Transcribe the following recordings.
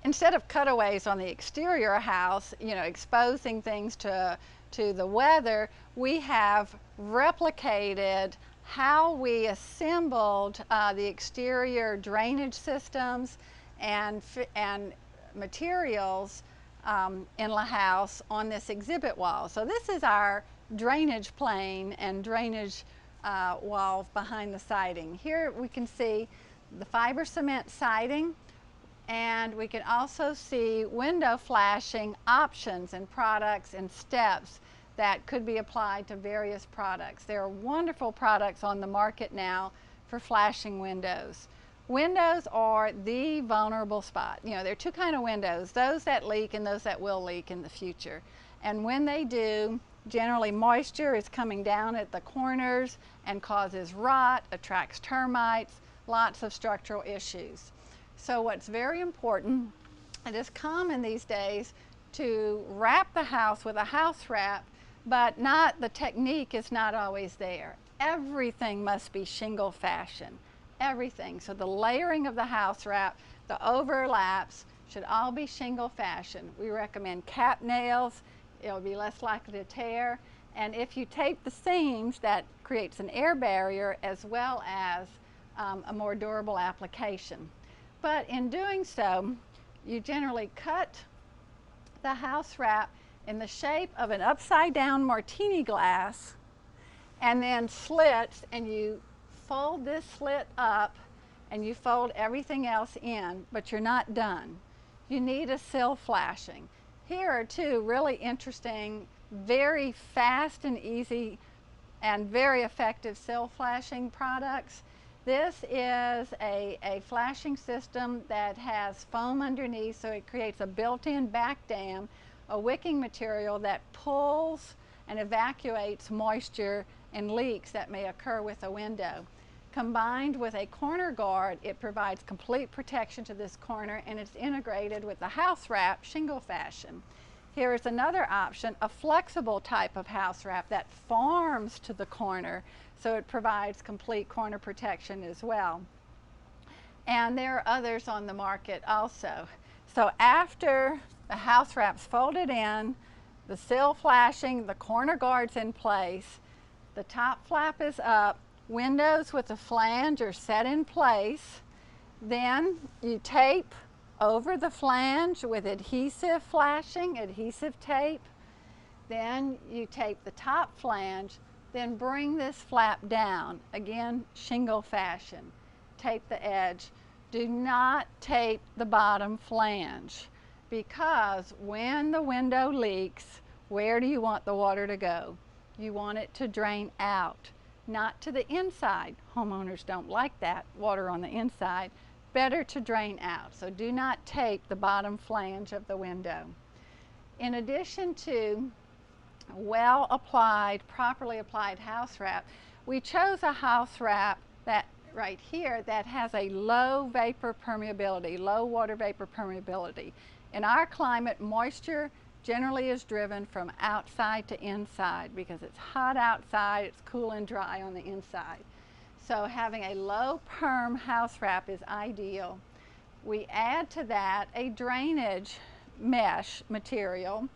instead of cutaways on the exterior house, exposing things to the weather, we have replicated how we assembled the exterior drainage systems and materials in LaHouse on this exhibit wall. So this is our drainage plane and drainage wall behind the siding. Here we can see the fiber cement siding, and we can also see window flashing options and products and steps that could be applied to various products. There are wonderful products on the market now for flashing windows. Windows are the vulnerable spot. There are two kinds of windows, those that leak and those that will leak in the future. And when they do, generally moisture is coming down at the corners and causes rot, attracts termites, lots of structural issues. So what's very important, it is common these days to wrap the house with a house wrap, but the technique is not always there. Everything must be shingle fashion, everything. So the layering of the house wrap, the overlaps should all be shingle fashion. We recommend cap nails, it'll be less likely to tear. And if you tape the seams, that creates an air barrier as well as a more durable application. But in doing so, you generally cut the house wrap in the shape of an upside down martini glass and then slits, and you fold this slit up and you fold everything else in, but you're not done. You need a sill flashing. Here are two really interesting, very fast and easy and very effective sill flashing products. This is a flashing system that has foam underneath, so it creates a built-in back dam, a wicking material that pulls and evacuates moisture and leaks that may occur with a window. Combined with a corner guard, it provides complete protection to this corner, and it's integrated with the house wrap shingle fashion. Here is another option, a flexible type of house wrap that forms to the corner, so it provides complete corner protection as well. And there are others on the market also. So after the house wrap's folded in, the sill flashing, the corner guard's in place, the top flap is up, windows with a flange are set in place, then you tape over the flange with adhesive flashing, adhesive tape. Then you tape the top flange, then bring this flap down, again shingle fashion. Tape the edge. Do not tape the bottom flange, because when the window leaks, where do you want the water to go? You want it to drain out, not to the inside. Homeowners don't like that, water on the inside. Better to drain out. So do not tape the bottom flange of the window. In addition to well applied, properly applied house wrap, we chose a house wrap that right here that has a low vapor permeability, low water vapor permeability. In our climate, moisture generally is driven from outside to inside because it's hot outside, it's cool and dry on the inside. So having a low perm house wrap is ideal. We add to that a drainage mesh material,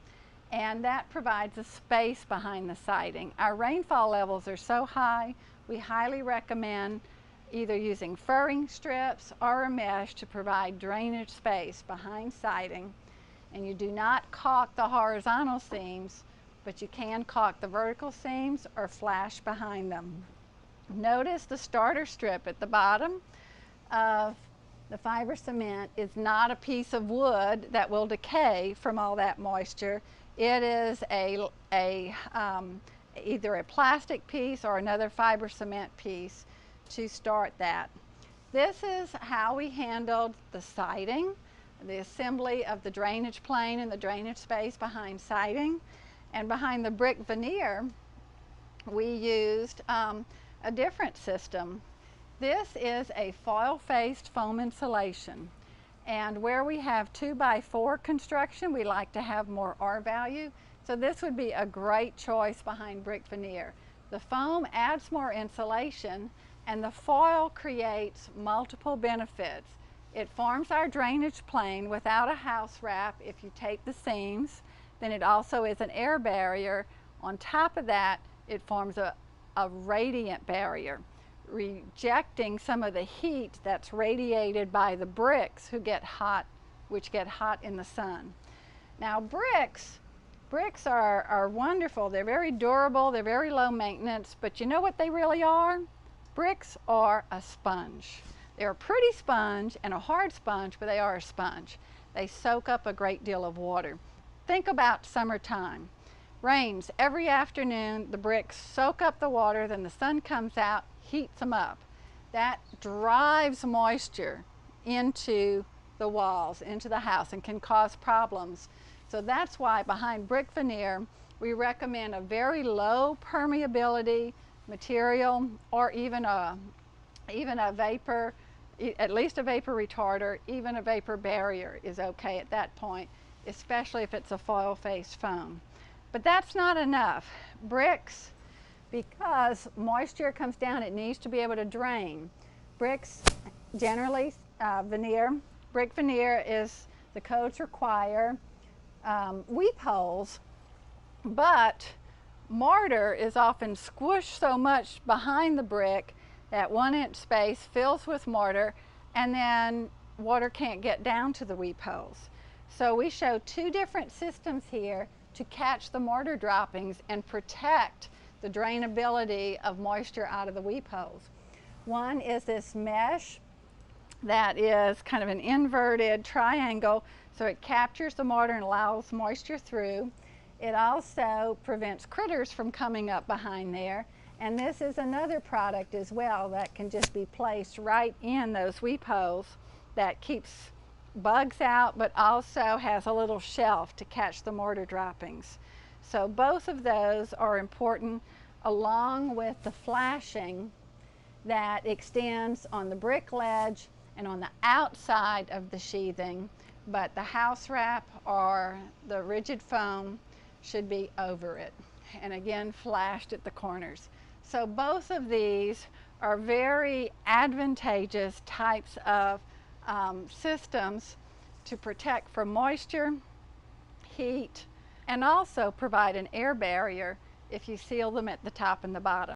and that provides a space behind the siding. Our rainfall levels are so high, we highly recommend either using furring strips or a mesh to provide drainage space behind siding. And you do not caulk the horizontal seams, but you can caulk the vertical seams or flash behind them. Notice the starter strip at the bottom of the fiber cement is not a piece of wood that will decay from all that moisture. It is either a plastic piece or another fiber cement piece to start that. This is how we handled the siding, the assembly of the drainage plane and the drainage space behind siding. And behind the brick veneer, we used a different system. This is a foil-faced foam insulation, and where we have 2x4 construction, we like to have more R value, so this would be a great choice behind brick veneer. The foam adds more insulation, and the foil creates multiple benefits. It forms our drainage plane without a house wrap if you take the seams. Then it also is an air barrier. On top of that, it forms a radiant barrier, rejecting some of the heat that's radiated by the bricks which get hot in the sun. Now bricks are wonderful. They're very durable, they're very low maintenance, but you know what they really are? Bricks are a sponge. They're a pretty sponge and a hard sponge, but they are a sponge. They soak up a great deal of water. Think about summertime. Rains every afternoon, the bricks soak up the water, then the sun comes out, heats them up. That drives moisture into the walls, into the house, and can cause problems. So that's why behind brick veneer, we recommend a very low permeability material, or even a vapor, at least a vapor retarder, even a vapor barrier is okay at that point, especially if it's a foil-faced foam. But that's not enough. Bricks, because moisture comes down, it needs to be able to drain. Bricks, generally brick veneer is, the codes require weep holes, but mortar is often squished so much behind the brick that 1 inch space fills with mortar, and then water can't get down to the weep holes. So we show 2 different systems here to catch the mortar droppings and protect the drainability of moisture out of the weep holes. One is this mesh that is kind of an inverted triangle, so it captures the mortar and allows moisture through. It also prevents critters from coming up behind there. And this is another product as well that can just be placed right in those weep holes that keeps bugs out, but also has a little shelf to catch the mortar droppings. So both of those are important, along with the flashing that extends on the brick ledge and on the outside of the sheathing, but the house wrap or the rigid foam should be over it, and again flashed at the corners. So both of these are very advantageous types of systems to protect from moisture, heat, and also provide an air barrier if you seal them at the top and the bottom.